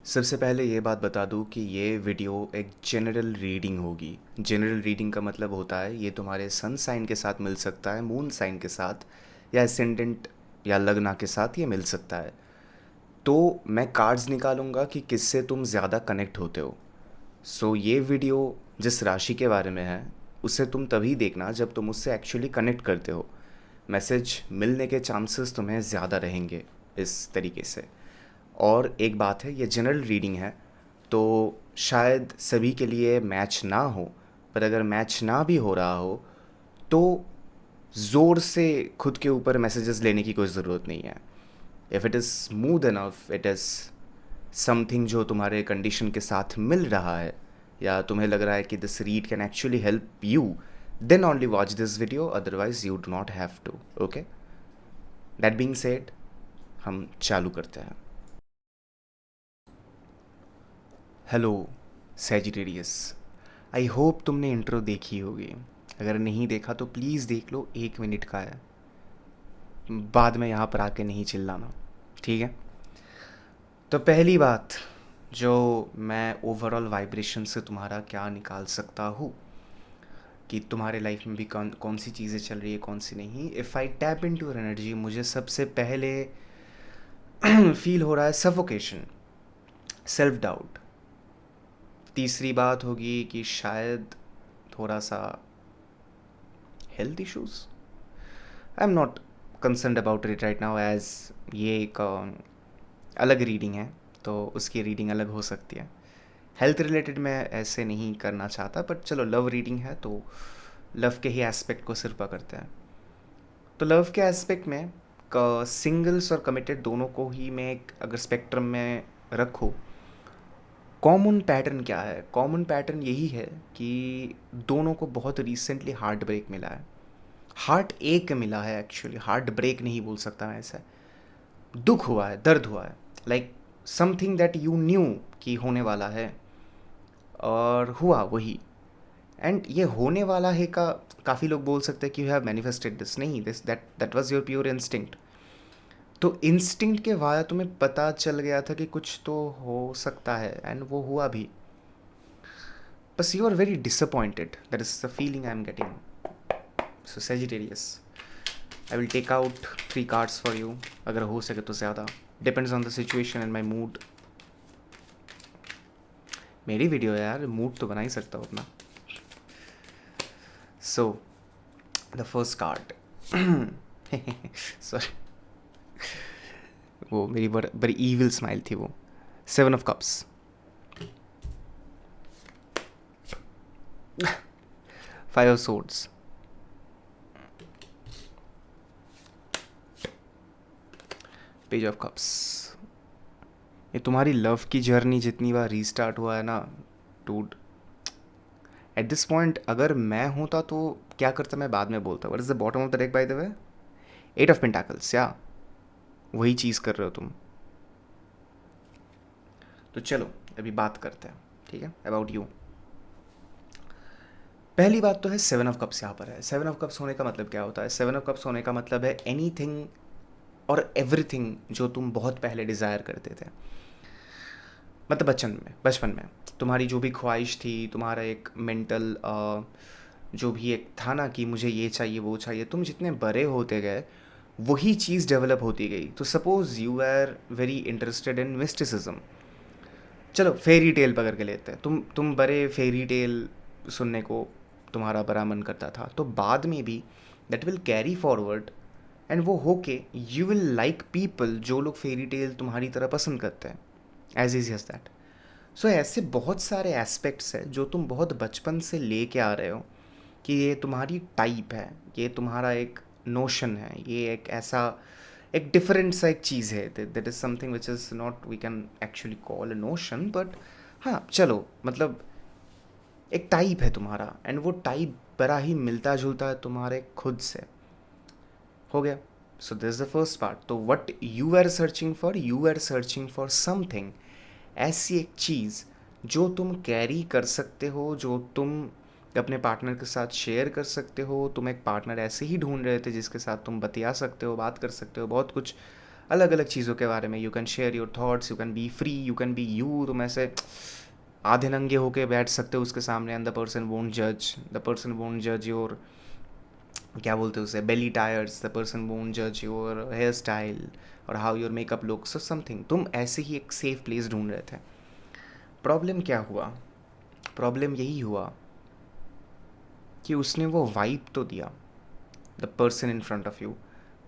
सबसे पहले ये बात बता दूँ कि ये वीडियो एक जनरल रीडिंग होगी। जनरल रीडिंग का मतलब होता है ये तुम्हारे सन साइन के साथ मिल सकता है, मून साइन के साथ, या एसेंडेंट या लग्ना के साथ ये मिल सकता है। तो मैं कार्ड्स निकालूंगा कि किससे तुम ज़्यादा कनेक्ट होते हो। सो ये वीडियो जिस राशि के बारे में है उसे तुम तभी देखना जब तुम उससे एक्चुअली कनेक्ट करते हो। मैसेज मिलने के चांसेस तुम्हें ज़्यादा रहेंगे इस तरीके से। और एक बात है, ये जनरल रीडिंग है, तो शायद सभी के लिए मैच ना हो, पर अगर मैच ना भी हो रहा हो तो ज़ोर से खुद के ऊपर मैसेजेस लेने की कोई ज़रूरत नहीं है। If it is smooth enough, it is something जो तुम्हारे कंडीशन के साथ मिल रहा है, या तुम्हें लग रहा है कि this read can actually help you, then only watch this video, otherwise you do not have to. Okay, that being said, हम चालू करते हैं। हेलो सैजिटेरियस, आई होप तुमने इंट्रो देखी होगी। अगर नहीं देखा तो प्लीज़ देख लो, 1 मिनट का है। बाद में यहाँ पर आके नहीं चिल्लाना, ठीक है? तो पहली बात जो मैं ओवरऑल वाइब्रेशन से तुम्हारा क्या निकाल सकता हूँ कि तुम्हारे लाइफ में भी कौन कौन सी चीज़ें चल रही है, कौन सी नहीं। If I tap in to your energy, मुझे सबसे पहले फील हो रहा है सफोकेशन, सेल्फ डाउट। तीसरी बात होगी कि शायद थोड़ा सा health issues. I am not concerned about it right now, as ये एक अलग रीडिंग है, तो उसकी रीडिंग अलग हो सकती है। हेल्थ रिलेटेड मैं ऐसे नहीं करना चाहता, बट चलो लव रीडिंग है तो लव के ही एस्पेक्ट को सिर्फ पकड़ते हैं। तो लव के एस्पेक्ट में सिंगल्स और कमिटेड दोनों को ही मैं एक अगर स्पेक्ट्रम में रखूँ, कॉमन पैटर्न क्या है? कॉमन पैटर्न यही है कि दोनों को बहुत रिसेंटली हार्ट ब्रेक मिला है। हार्ट एक मिला है, एक्चुअली हार्ट ब्रेक नहीं बोल सकता मैं ऐसा। दुख हुआ है, दर्द हुआ है, like something that you new कि होने वाला है और हुआ वही। एंड ये होने वाला है का काफ़ी लोग बोल सकते हैं कि यू हैव मैनिफेस्टेड दिस, नहीं, this that that was your pure instinct. तो इंस्टिंक्ट के वाया तुम्हें पता चल गया था कि कुछ तो हो सकता है, एंड वो हुआ भी। बस you are very disappointed, that is the feeling I am getting. So Sagittarius, I will take out 3 cards for you, अगर हो सके तो ज़्यादा, depends on the situation and my mood. मेरी वीडियो है यार, मूड तो बना ही सकता हूँ अपना। So the first card, sorry, वो मेरी बड़ी ईविल स्माइल थी वो। 7 of cups, 5 of swords, page of cups. ये तुम्हारी लव की जर्नी जितनी बार रीस्टार्ट हुआ है ना डूड, एट दिस पॉइंट अगर मैं होता तो क्या करता, मैं बाद में बोलता। What is the bottom of the deck by the way? 8 of pentacles, या वही चीज़ कर रहे हो तुम। तो चलो अभी बात करते हैं, ठीक है, अबाउट यू। पहली बात तो है 7 ऑफ कप्स यहाँ पर है। 7 ऑफ कप्स होने का मतलब क्या होता है? 7 ऑफ कप्स होने का मतलब है एनीथिंग और एवरीथिंग जो तुम बहुत पहले डिज़ायर करते थे। मतलब बचपन में तुम्हारी जो भी ख्वाहिश थी, तुम्हारा एक मेंटल जो भी एक था ना कि मुझे ये चाहिए वो चाहिए, तुम जितने बड़े होते गए वही चीज़ डेवलप होती गई। तो suppose you are very interested in mysticism, चलो फेरी टेल पकड़ के लेते हैं, तुम बड़े फेरी टेल सुनने को तुम्हारा बड़ा मन करता था, तो बाद में भी that will carry forward, and वो होके यू विल लाइक पीपल जो लोग फेरी टेल तुम्हारी तरह पसंद करते हैं, एज इज एज दैट। सो ऐसे बहुत सारे एस्पेक्ट्स हैं जो तुम बहुत बचपन से लेके आ रहे हो कि ये तुम्हारी टाइप है, ये तुम्हारा एक नोशन है, ये एक ऐसा एक डिफरेंट सा एक चीज़ है, that is something which is not we can actually call a notion, but हाँ चलो, मतलब एक टाइप है तुम्हारा, एंड वो टाइप बड़ा ही मिलता जुलता है तुम्हारे खुद से। हो गया। So this is the first part. तो what you are searching for, you are searching for something, ऐसी एक चीज़ जो तुम कैरी कर सकते हो, जो तुम अपने पार्टनर के साथ शेयर कर सकते हो। तुम एक पार्टनर ऐसे ही ढूंढ रहे थे जिसके साथ तुम बतिया सकते हो, बात कर सकते हो, बहुत कुछ अलग अलग चीज़ों के बारे में। You can share your thoughts, you can be free, you can be you. तुम ऐसे आधे नंगे होके बैठ सकते हो उसके सामने, एंड द पर्सन वोंट जज योर, क्या बोलते हैं उसे, बेली टायर्स। द पर्सन वोंट जज योर हेयर स्टाइल और हाउ योर मेकअप लुक्स और समथिंग। तुम ऐसे ही एक सेफ प्लेस ढूंढ रहे थे। प्रॉब्लम क्या हुआ? प्रॉब्लम यही हुआ कि उसने वो वाइब तो दिया, the person in front of you,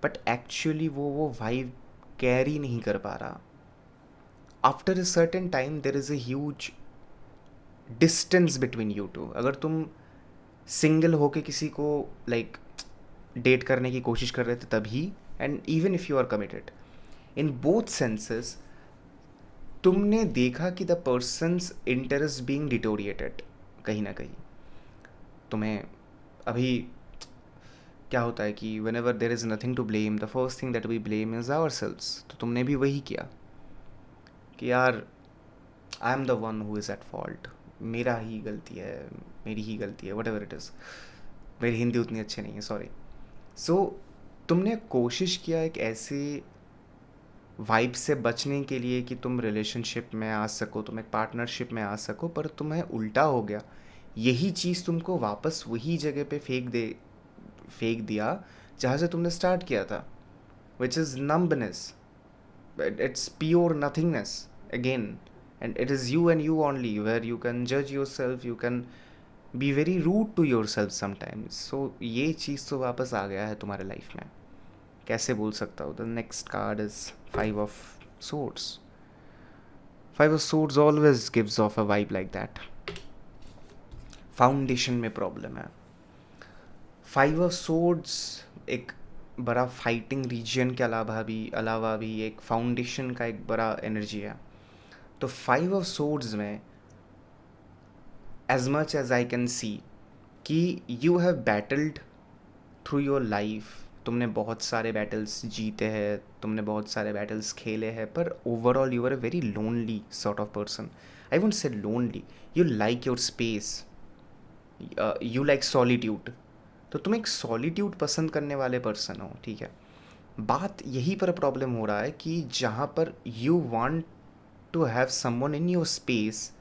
but actually वो वाइब कैरी नहीं कर पा रहा। After a certain time there is a huge distance between you two. अगर तुम सिंगल होके किसी को लाइक डेट करने की कोशिश कर रहे थे तभी, and even if you are committed, in both senses तुमने देखा कि the person's interest being deteriorated कहीं ना कहीं। तुम्हें अभी क्या होता है कि whenever there is nothing to blame, the first thing that we blame is ourselves. तो तुमने भी वही किया कि यार I am the one who is at fault, मेरा ही गलती है, मेरी ही गलती है, वट एवर इट इज़। मेरी हिंदी उतनी अच्छी नहीं है, सॉरी। सो तुमने कोशिश किया एक ऐसे वाइब से बचने के लिए कि तुम रिलेशनशिप में आ सको, तुम एक पार्टनरशिप में आ सको, पर तुम्हें उल्टा हो गया। यही चीज़ तुमको वापस वही जगह पे फेंक दिया जहाँ से तुमने स्टार्ट किया था, which is numbness. It's pure nothingness again, and it is you and you only, where you can judge yourself, you can be very rude to yourself sometimes. So ये चीज़ तो वापस आ गया है तुम्हारे लाइफ में। कैसे बोल सकता हूँ? The next card is 5 of Swords. 5 of Swords always gives off a vibe like that. Foundation में प्रॉब्लम है। 5 of Swords एक बड़ा फाइटिंग रीजन के अलावा भी एक फाउंडेशन का एक बड़ा एनर्जी है। तो 5 of Swords में as much as I can see कि you have battled through your life. तुमने बहुत सारे बैटल्स जीते हैं, तुमने बहुत सारे बैटल्स खेले हैं, पर overall you are a very lonely sort of person. I won't say lonely, you like your space, you like solitude. तो तुम एक सॉलिट्यूड पसंद करने वाले पर्सन हो, ठीक है। बात यहीं पर प्रॉब्लम हो रहा है कि जहाँ पर you want to have someone in your space,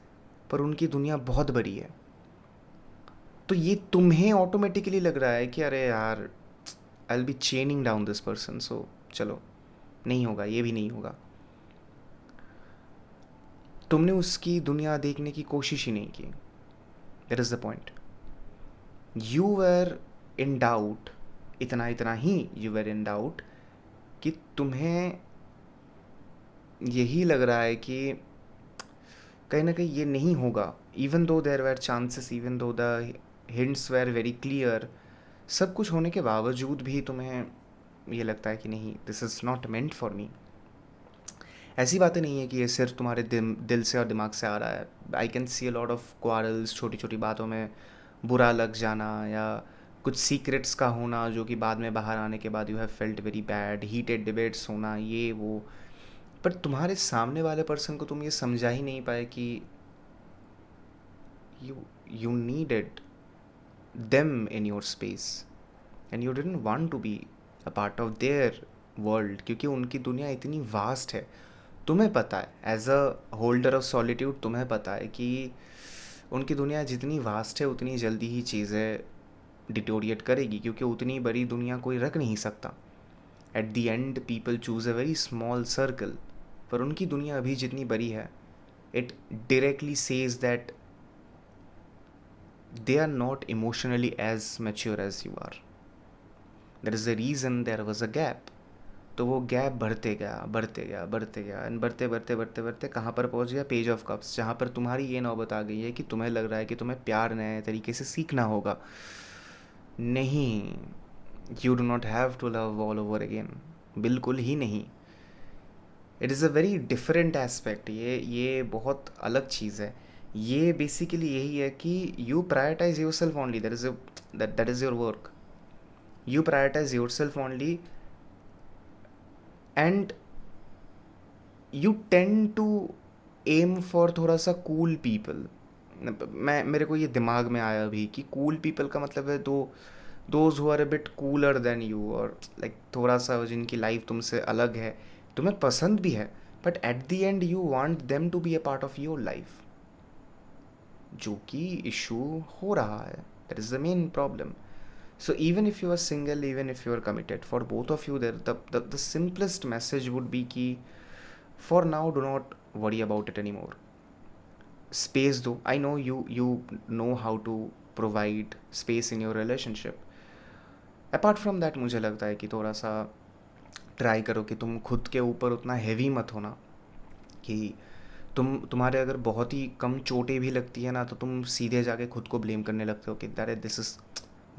पर उनकी दुनिया बहुत बड़ी है। तो ये तुम्हें ऑटोमेटिकली लग रहा है कि अरे यार I will be chaining down this person, so चलो नहीं होगा, ये भी नहीं होगा। तुमने उसकी दुनिया देखने की कोशिश ही नहीं की। That is the point. You were in doubt, इतना ही यू वर इन डाउट कि तुम्हें यही लग रहा है कि कहीं ना कहीं ये नहीं होगा। Even though there were chances, even though the hints were very clear, सब कुछ होने के बावजूद भी तुम्हें ये लगता है कि नहीं, this is not meant for me. ऐसी बातें नहीं है कि ये सिर्फ तुम्हारे दिल से और दिमाग से आ रहा है। आई can C a lot of quarrels, छोटी छोटी बातों में बुरा लग जाना, या कुछ सीक्रेट्स का होना जो कि बाद में बाहर आने के बाद you have felt very bad, heated debates होना, ये वो। पर तुम्हारे सामने वाले पर्सन को तुम ये समझा ही नहीं पाए कि you needed them in your space, and you didn't want to be a part of their world, क्योंकि उनकी दुनिया इतनी वास्ट है। तुम्हें पता है as a holder of solitude, तुम्हें पता है कि उनकी दुनिया जितनी वास्ट है उतनी जल्दी ही चीज़ें डिटोरिएट करेगी, क्योंकि उतनी बड़ी दुनिया कोई रख नहीं सकता। Eight the and people choose a very small circle, पर उनकी दुनिया अभी जितनी बड़ी है, it directly says that they are not emotionally as mature as you are. That is the reason there was a gap. तो वो गैप बढ़ते गया एंड बढ़ते कहाँ पर पहुँच गया? पेज ऑफ कप्स, जहाँ पर तुम्हारी ये नौबत आ गई है कि तुम्हें लग रहा है कि तुम्हें प्यार नए तरीके से सीखना होगा। नहीं, you do not have to love all over again, बिल्कुल ही नहीं। It is a very different aspect. ये बहुत अलग चीज़ है। ये बेसिकली यही है कि you prioritize yourself only, that is your work. You prioritize yourself only and you tend to aim for थोड़ा सा कूल पीपल। मेरे को ये दिमाग में आया अभी कि कूल पीपल का मतलब है those who are a bit cooler than you, और लाइक थोड़ा सा जिनकी लाइफ तुमसे अलग है, तुम्हें पसंद भी है, but at the end you want them to be a part of your life, जो कि इशू हो रहा है. That is the main problem. So even if you are single, even if you are committed, for both of you, there the simplest message would be कि for now do not worry about it anymore. Space दो. I know you know how to provide space in your relationship. Apart from that, मुझे लगता है कि थोड़ा सा try करो कि तुम खुद के ऊपर उतना हैवी मत होना कि तुम्हारे अगर बहुत ही कम चोटें भी लगती है ना, तो तुम सीधे जाके खुद को ब्लेम करने लगते हो कि अरे दिस इज़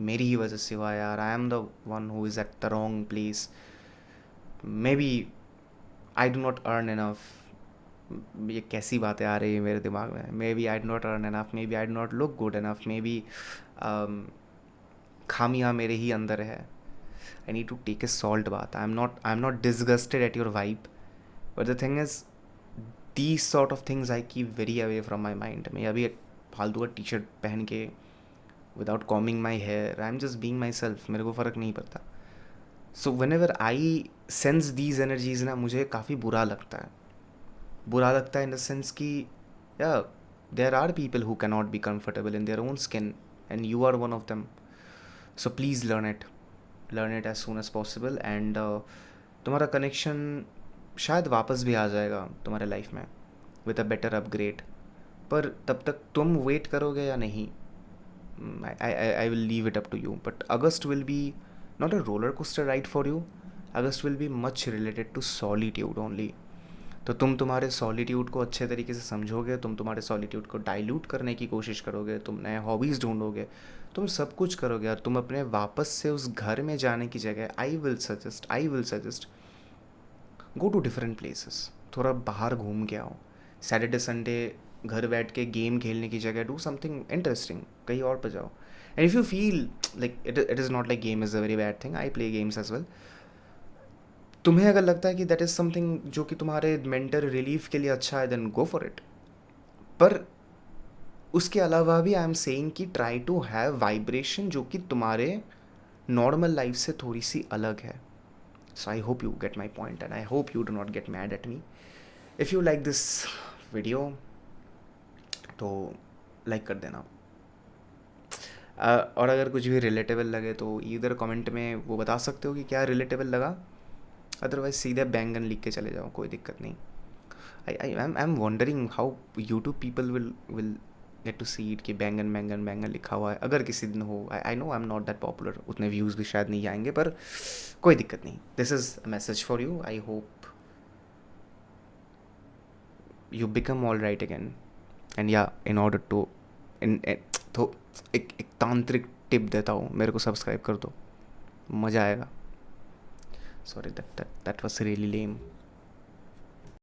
मेरी ही वजह से हुआ यार, I am the one who is at the wrong place, maybe I do not earn enough. ये कैसी बातें आ रही है मेरे दिमाग में. Maybe I do not earn enough, maybe I do not look good enough, maybe खामियाँ मेरे ही अंदर है. I need to take a salt bath. I am not disgusted at your vibe, but the thing is these sort of things I keep very away from my mind. मैं अभी एक फालतू का टी शर्ट पहन के without combing my hair, I'm just being myself, मेरे को फ़र्क नहीं पड़ता. So whenever I sense these energies ना, मुझे काफ़ी बुरा लगता है. बुरा लगता है in the sense कि yeah, there are people who cannot be comfortable in their own skin and you are one of them. So please learn it as soon as possible and तुम्हारा कनेक्शन शायद वापस भी आ जाएगा तुम्हारे life में with a better upgrade. पर तब तक तुम वेट करोगे या नहीं, I will leave it up to you. But August will be not a roller coaster ride for you. August will be much related to solitude only. तो तुम तुम्हारे सॉलिट्यूड को अच्छे तरीके से समझोगे, तुम तुम्हारे सॉलिट्यूड को डाइल्यूट करने की कोशिश करोगे, तुम नए हॉबीज़ ढूंढोगे, तुम सब कुछ करोगे और तुम अपने वापस से उस घर में जाने की जगह I will suggest go to different places. थोड़ा बाहर घूम के आओ. सैटरडे संडे घर बैठ के गेम खेलने की जगह डू समथिंग इंटरेस्टिंग, कहीं और पर जाओ. And if you feel like it is not like game is a very bad thing, I play games as well. तुम्हें अगर लगता है कि दैट इज़ समथिंग जो कि तुम्हारे मेंटल रिलीफ के लिए अच्छा है, देन गो फॉर इट. पर उसके अलावा भी आई एम सेइंग कि ट्राई टू हैव वाइब्रेशन जो कि तुम्हारे नॉर्मल लाइफ से थोड़ी सी अलग है. So I hope you get my point and I hope you do not get mad at me. If you like this video, तो like कर देना. और अगर कुछ भी रिलेटेबल लगे तो इधर कमेंट में वो बता सकते हो कि क्या रिलेटेबल लगा. अदरवाइज सीधे बैंगन लिख के चले जाओ, कोई दिक्कत नहीं. I am wondering how YouTube people will get to see it कि बैंगन बैंगन बैंगन लिखा हुआ है. अगर किसी दिन हो, I know I am not that popular, उतने व्यूज़ भी शायद नहीं आएंगे, पर कोई दिक्कत नहीं. This is a message for you. I hope you become all right again. And या इन ऑर्डर टू तो एक तांत्रिक टिप देता हूँ, मेरे को सब्सक्राइब कर दो, मज़ा आएगा. Sorry that was really lame.